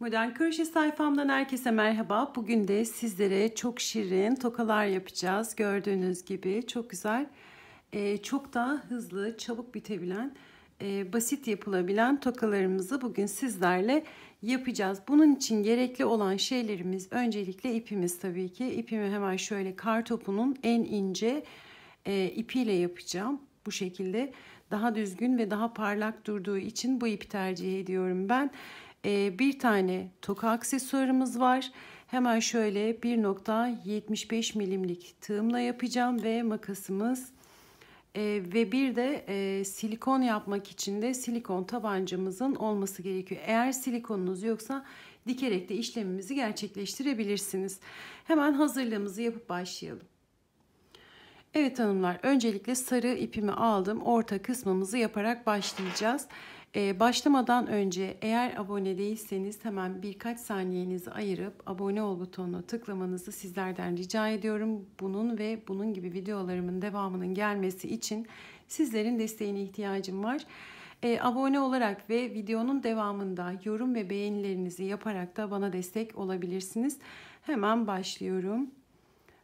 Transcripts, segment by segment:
Modern kroşe sayfamdan herkese merhaba. Bugün de sizlere çok şirin tokalar yapacağız. Gördüğünüz gibi çok güzel, çok daha hızlı, çabuk bitebilen, basit yapılabilen tokalarımızı bugün sizlerle yapacağız. Bunun için gerekli olan şeylerimiz öncelikle ipimiz tabii ki. İpimi hemen şöyle kartopunun en ince ipiyle yapacağım. Bu şekilde daha düzgün ve daha parlak durduğu için bu ipi tercih ediyorum ben. Bir tane toka aksesuarımız var. Hemen şöyle 1.75 milimlik tığımla yapacağım ve makasımız ve bir de silikon yapmak için de silikon tabancamızın olması gerekiyor. Eğer silikonunuz yoksa dikerek de işlemimizi gerçekleştirebilirsiniz. Hemen hazırlığımızı yapıp başlayalım. Evet hanımlar, öncelikle sarı ipimi aldım. Orta kısmımızı yaparak başlayacağız. Başlamadan önce eğer abone değilseniz hemen birkaç saniyenizi ayırıp abone ol butonuna tıklamanızı sizlerden rica ediyorum. Bunun ve bunun gibi videolarımın devamının gelmesi için sizlerin desteğine ihtiyacım var. Abone olarak ve videonun devamında yorum ve beğenilerinizi yaparak da bana destek olabilirsiniz. Hemen başlıyorum.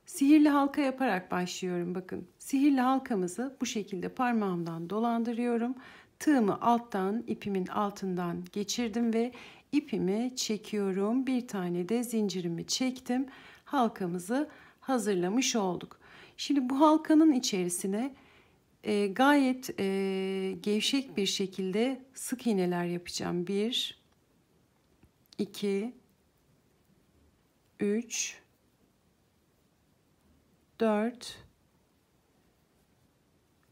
Sihirli halka yaparak başlıyorum. Bakın, sihirli halkamızı bu şekilde parmağımdan dolandırıyorum. Tığımı alttan, ipimin altından geçirdim ve ipimi çekiyorum. Bir tane de zincirimi çektim. Halkamızı hazırlamış olduk. Şimdi bu halkanın içerisine gayet gevşek bir şekilde sık iğneler yapacağım. 1, 2, 3, 4,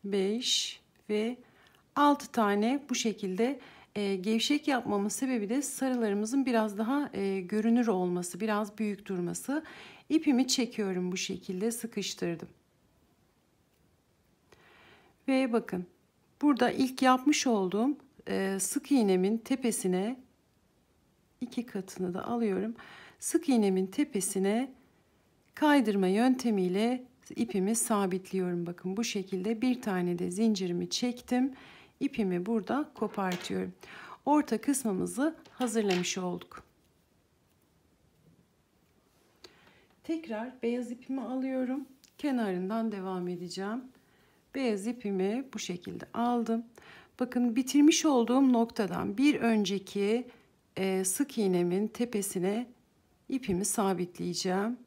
5 ve 6 tane bu şekilde gevşek yapmamın sebebi de sarılarımızın biraz daha görünür olması, biraz büyük durması. İpimi çekiyorum, bu şekilde sıkıştırdım. Ve bakın, burada ilk yapmış olduğum sık iğnemin tepesine 2 katını da alıyorum. Sık iğnemin tepesine kaydırma yöntemiyle ipimi sabitliyorum. Bakın bu şekilde bir tane de zincirimi çektim. İpimi burada kopartıyorum. Orta kısmımızı hazırlamış olduk. Tekrar beyaz ipimi alıyorum. Kenarından devam edeceğim. Beyaz ipimi bu şekilde aldım. Bakın, bitirmiş olduğum noktadan bir önceki sık iğnemin tepesine ipimi sabitleyeceğim.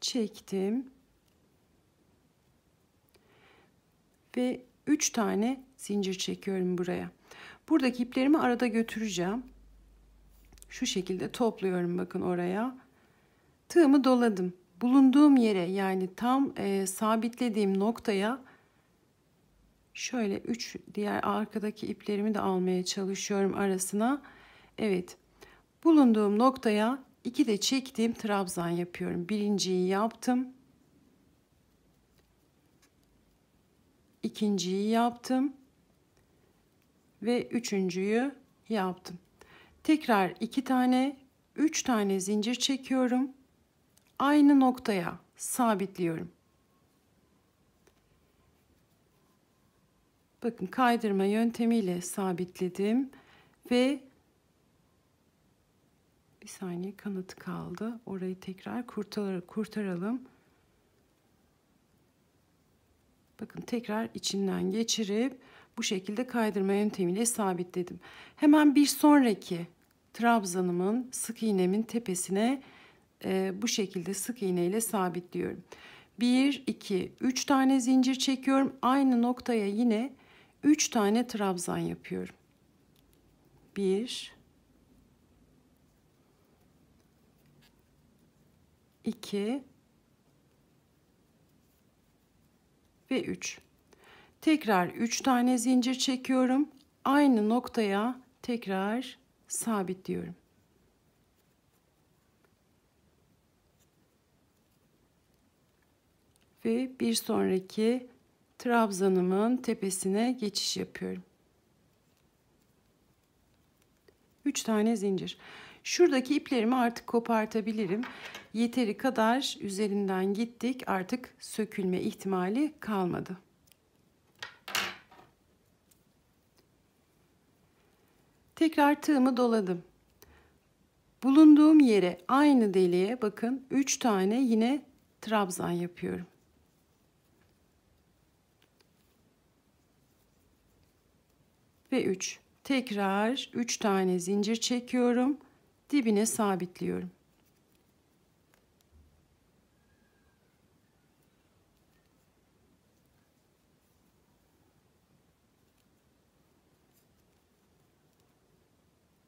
Çektim ve 3 tane zincir çekiyorum buraya. Buradaki iplerimi arada götüreceğim. Şu şekilde topluyorum, bakın oraya. Tığımı doladım. Bulunduğum yere, yani tam sabitlediğim noktaya şöyle 3 diğer arkadaki iplerimi de almaya çalışıyorum arasına. Evet. Bulunduğum noktaya 2 de çektiğim trabzan yapıyorum. Birinciyi yaptım. İkinciyi yaptım. Ve üçüncüyü yaptım. Tekrar 2 tane, 3 tane zincir çekiyorum. Aynı noktaya sabitliyorum. Bakın, kaydırma yöntemiyle sabitledim ve bir saniye, kanatı kaldı. Orayı tekrar kurtaralım. Bakın, tekrar içinden geçirip bu şekilde kaydırma yöntemiyle sabitledim. Hemen bir sonraki trabzanımın, sık iğnemin tepesine bu şekilde sık iğne ile sabitliyorum. 1, 2, 3 tane zincir çekiyorum. Aynı noktaya yine 3 tane trabzan yapıyorum. 1, 2 ve 3. Tekrar 3 tane zincir çekiyorum. Aynı noktaya tekrar sabitliyorum. Ve bir sonraki trabzanımın tepesine geçiş yapıyorum. 3 tane zincir. Şuradaki iplerimi artık kopartabilirim. Yeteri kadar üzerinden gittik. Artık sökülme ihtimali kalmadı. Tekrar tığımı doladım. Bulunduğum yere aynı deliğe bakın 3 tane yine trabzan yapıyorum. Ve 3. Tekrar 3 tane zincir çekiyorum. Dibine sabitliyorum.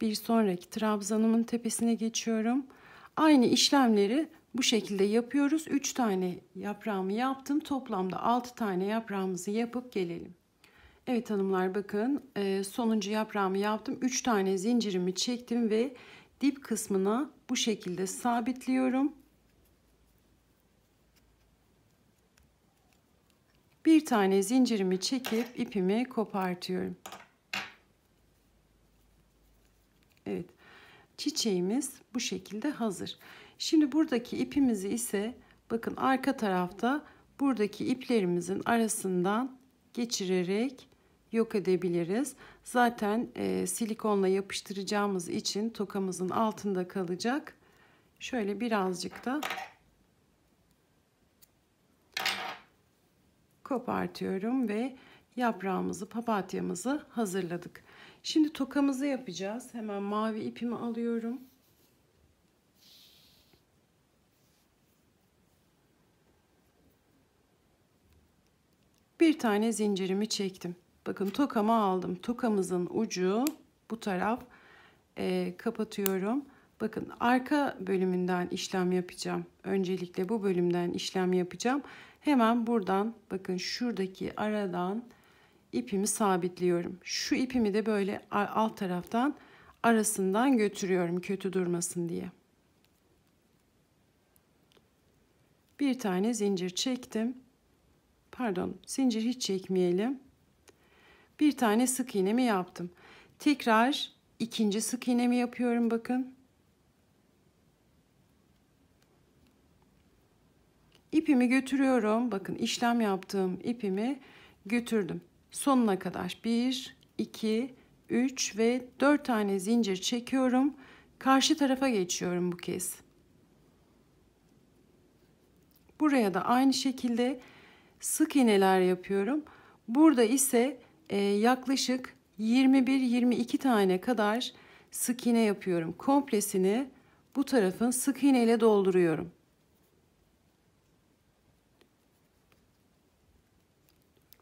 Bir sonraki trabzanımın tepesine geçiyorum. Aynı işlemleri bu şekilde yapıyoruz. 3 tane yaprağımı yaptım. Toplamda 6 tane yaprağımızı yapıp gelelim. Evet hanımlar, bakın sonuncu yaprağımı yaptım. 3 tane zincirimi çektim ve dip kısmına bu şekilde sabitliyorum. Bir tane zincirimi çekip ipimi kopartıyorum. Evet, çiçeğimiz bu şekilde hazır. Şimdi buradaki ipimizi ise bakın arka tarafta buradaki iplerimizin arasından geçirerek yok edebiliriz. Zaten silikonla yapıştıracağımız için tokamızın altında kalacak. Şöyle birazcık da kopartıyorum ve yaprağımızı, papatyamızı hazırladık. Şimdi tokamızı yapacağız. Hemen mavi ipimi alıyorum. Bir tane zincirimi çektim. Bakın tokamı aldım. Tokamızın ucu bu taraf. Kapatıyorum. Bakın arka bölümünden işlem yapacağım. Öncelikle bu bölümden işlem yapacağım. Hemen buradan bakın şuradaki aradan ipimi sabitliyorum. Şu ipimi de böyle alt taraftan arasından götürüyorum kötü durmasın diye. Bir tane zincir çektim. Pardon, zincir hiç çekmeyelim. Bir tane sık iğnemi yaptım. Tekrar ikinci sık iğnemi yapıyorum bakın. İpimi götürüyorum. Bakın işlem yaptığım ipimi götürdüm. Sonuna kadar 1, 2, 3 ve 4 tane zincir çekiyorum. Karşı tarafa geçiyorum bu kez. Buraya da aynı şekilde sık iğneler yapıyorum. Burada ise yaklaşık 21-22 tane kadar sık iğne yapıyorum. Komplesini bu tarafın sık iğne ile dolduruyorum.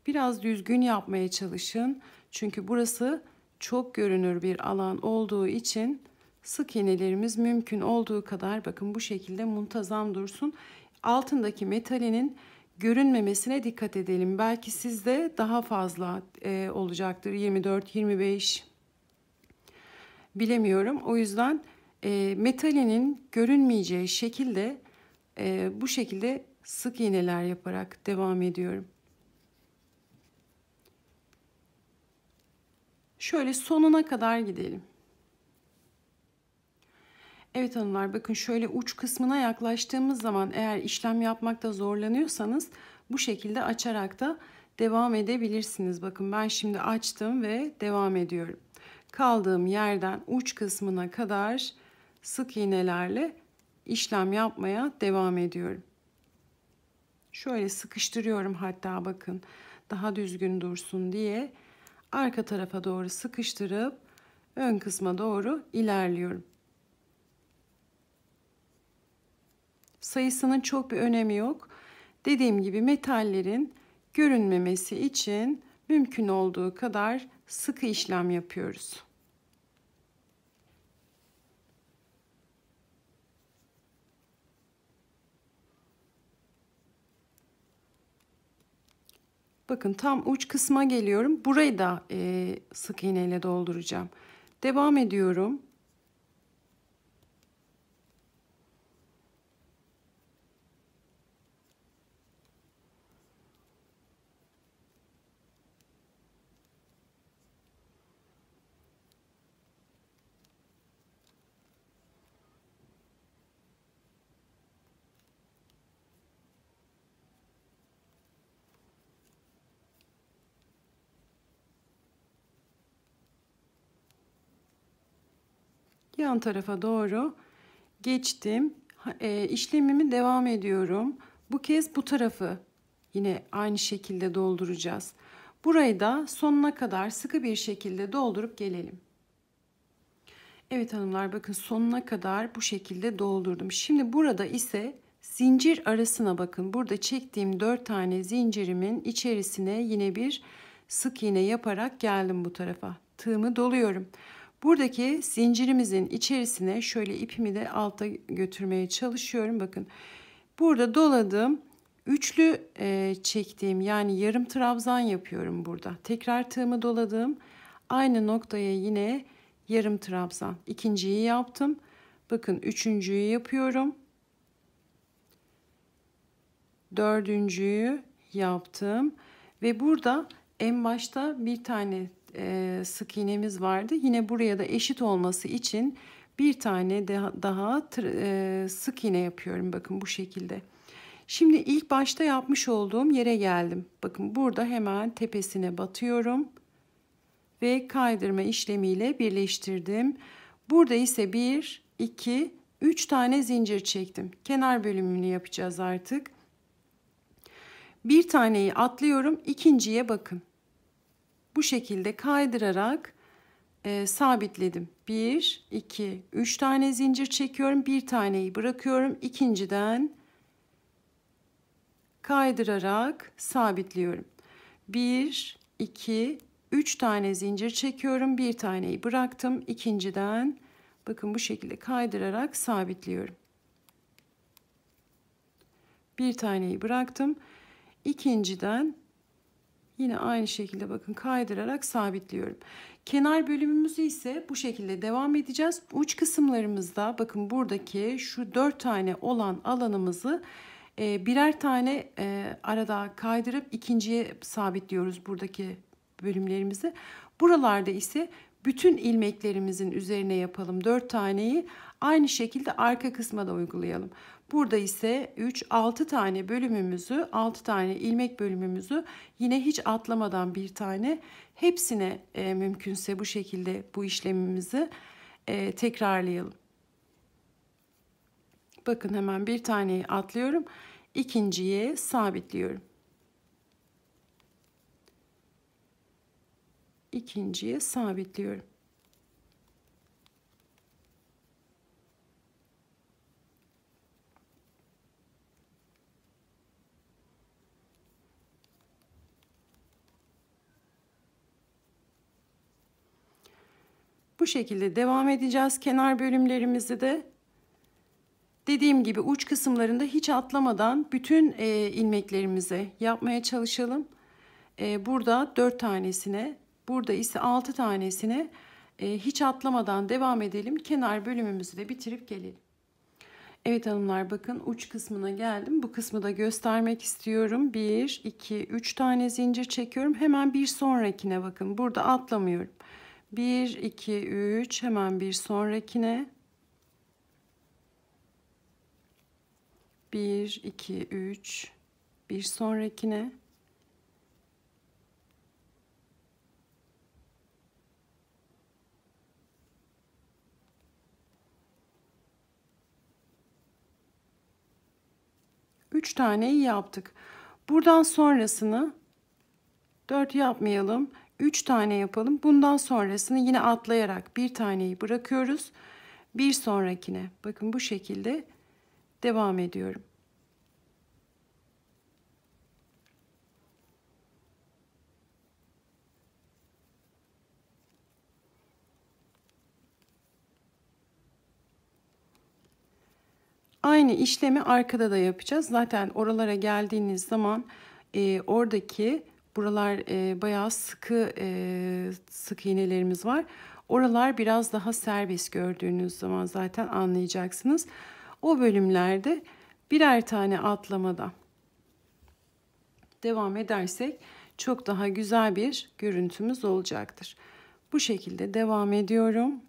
Biraz düzgün yapmaya çalışın. Çünkü burası çok görünür bir alan olduğu için sık iğnelerimiz mümkün olduğu kadar bakın bu şekilde muntazam dursun. Altındaki metalinin görünmemesine dikkat edelim. Belki sizde daha fazla olacaktır. 24-25 bilemiyorum. O yüzden metalinin görünmeyeceği şekilde bu şekilde sık iğneler yaparak devam ediyorum. Şöyle sonuna kadar gidelim. Evet hanımlar, bakın şöyle uç kısmına yaklaştığımız zaman eğer işlem yapmakta zorlanıyorsanız bu şekilde açarak da devam edebilirsiniz. Bakın ben şimdi açtım ve devam ediyorum. Kaldığım yerden uç kısmına kadar sık iğnelerle işlem yapmaya devam ediyorum. Şöyle sıkıştırıyorum, hatta bakın daha düzgün dursun diye arka tarafa doğru sıkıştırıp ön kısma doğru ilerliyorum. Sayısının çok bir önemi yok. Dediğim gibi metallerin görünmemesi için mümkün olduğu kadar sıkı işlem yapıyoruz. Bakın tam uç kısma geliyorum. Burayı da sık iğne ile dolduracağım. Devam ediyorum. Yan tarafa doğru geçtim. İşlemimi devam ediyorum. Bu kez bu tarafı yine aynı şekilde dolduracağız. Burayı da sonuna kadar sıkı bir şekilde doldurup gelelim. Evet hanımlar, bakın sonuna kadar bu şekilde doldurdum. Şimdi burada ise zincir arasına bakın. Burada çektiğim 4 tane zincirimin içerisine yine bir sık iğne yaparak geldim bu tarafa. Tığımı doluyorum. Buradaki zincirimizin içerisine şöyle ipimi de alta götürmeye çalışıyorum. Bakın burada doladım. Üçlü çektiğim, yani yarım trabzan yapıyorum burada. Tekrar tığımı doladım. Aynı noktaya yine yarım trabzan. İkinciyi yaptım. Bakın üçüncüyü yapıyorum. Dördüncüyü yaptım. Ve burada en başta bir tane sık iğnemiz vardı. Yine buraya da eşit olması için bir tane daha sık iğne yapıyorum. Bakın bu şekilde. Şimdi ilk başta yapmış olduğum yere geldim. Bakın burada hemen tepesine batıyorum. Ve kaydırma işlemiyle birleştirdim. Burada ise 1, 2, 3 tane zincir çektim. Kenar bölümünü yapacağız artık. Bir taneyi atlıyorum. İkinciye bakın. Bu şekilde kaydırarak sabitledim. 1, 2, 3 tane zincir çekiyorum. Bir taneyi bırakıyorum. İkinciden kaydırarak sabitliyorum. 1, 2, 3 tane zincir çekiyorum. Bir taneyi bıraktım. İkinciden bakın bu şekilde kaydırarak sabitliyorum. Bir taneyi bıraktım. İkinciden yine aynı şekilde bakın kaydırarak sabitliyorum. Kenar bölümümüzü ise bu şekilde devam edeceğiz. Uç kısımlarımızda bakın buradaki şu 4 tane olan alanımızı birer tane arada kaydırıp ikinciye sabitliyoruz buradaki bölümlerimizi. Buralarda ise bütün ilmeklerimizin üzerine yapalım 4 taneyi. Aynı şekilde arka kısma da uygulayalım. Burada ise 6 tane bölümümüzü, 6 tane ilmek bölümümüzü yine hiç atlamadan bir tane hepsine mümkünse bu şekilde bu işlemimizi tekrarlayalım. Bakın hemen bir taneyi atlıyorum. İkinciye sabitliyorum. İkinciye sabitliyorum. Bu şekilde devam edeceğiz. Kenar bölümlerimizi de dediğim gibi uç kısımlarında hiç atlamadan bütün ilmeklerimizi yapmaya çalışalım. Burada 4 tanesine, burada ise 6 tanesine hiç atlamadan devam edelim. Kenar bölümümüzü de bitirip gelelim. Evet hanımlar, bakın uç kısmına geldim. Bu kısmı da göstermek istiyorum. 1, 2, 3 tane zincir çekiyorum. Hemen bir sonrakine bakın. Burada atlamıyorum. 1, 2, 3, hemen bir sonrakine. 1, 2, 3, bir sonrakine. Üç taneyi yaptık. Buradan sonrasını 4 yapmayalım. 3 tane yapalım. Bundan sonrasını yine atlayarak bir taneyi bırakıyoruz. Bir sonrakine bakın bu şekilde devam ediyorum. Aynı işlemi arkada da yapacağız. Zaten oralara geldiğiniz zaman oradaki buralar bayağı sıkı sık iğnelerimiz var. Oralar biraz daha serbest, gördüğünüz zaman zaten anlayacaksınız. O bölümlerde birer tane atlamadan devam edersek çok daha güzel bir görüntümüz olacaktır. Bu şekilde devam ediyorum.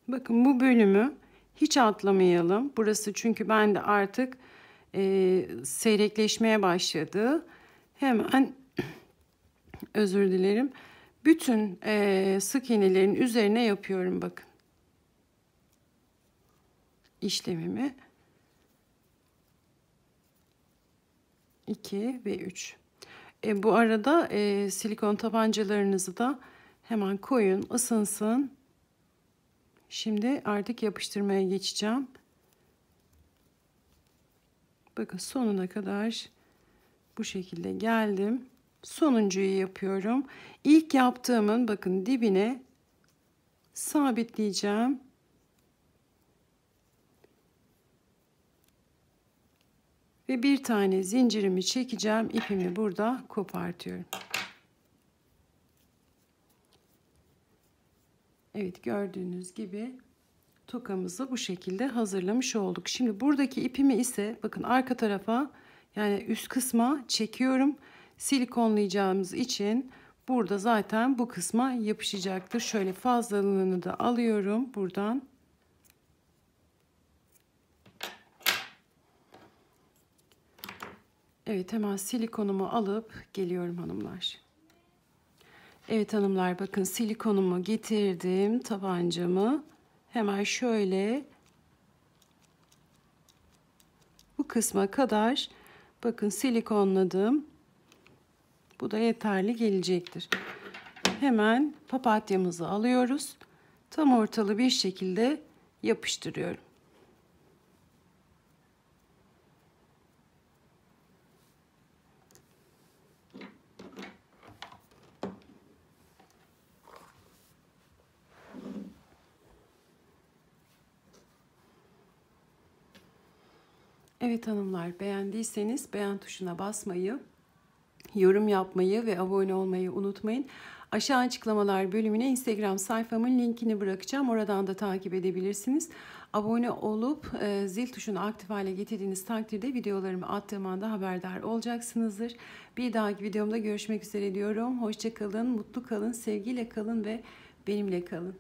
Bakın bu bölümü hiç atlamayalım. Burası çünkü bende artık seyrekleşmeye başladı. Hemen özür dilerim. Bütün sık iğnelerin üzerine yapıyorum bakın. İşlemimi 2 ve 3. Bu arada silikon tabancalarınızı da hemen koyun, ısınsın. Şimdi artık yapıştırmaya geçeceğim. Bakın sonuna kadar bu şekilde geldim. Sonuncuyu yapıyorum. İlk yaptığımın bakın dibine sabitleyeceğim. Ve bir tane zincirimi çekeceğim. İpimi burada kopartıyorum. Evet, gördüğünüz gibi tokamızı bu şekilde hazırlamış olduk. Şimdi buradaki ipimi ise bakın arka tarafa, yani üst kısma çekiyorum. Silikonlayacağımız için burada zaten bu kısma yapışacaktır. Şöyle fazlalığını da alıyorum buradan. Evet, hemen silikonumu alıp geliyorum hanımlar. Evet hanımlar, bakın silikonumu getirdim, tabancamı. Hemen şöyle bu kısma kadar bakın silikonladım. Bu da yeterli gelecektir. Hemen papatyamızı alıyoruz. Tam ortalı bir şekilde yapıştırıyorum. Evet hanımlar, beğendiyseniz beğen tuşuna basmayı, yorum yapmayı ve abone olmayı unutmayın. Aşağı açıklamalar bölümüne Instagram sayfamın linkini bırakacağım. Oradan da takip edebilirsiniz. Abone olup zil tuşunu aktif hale getirdiğiniz takdirde videolarımı attığım anda haberdar olacaksınızdır. Bir dahaki videomda görüşmek üzere diyorum. Hoşça kalın, mutlu kalın, sevgiyle kalın ve benimle kalın.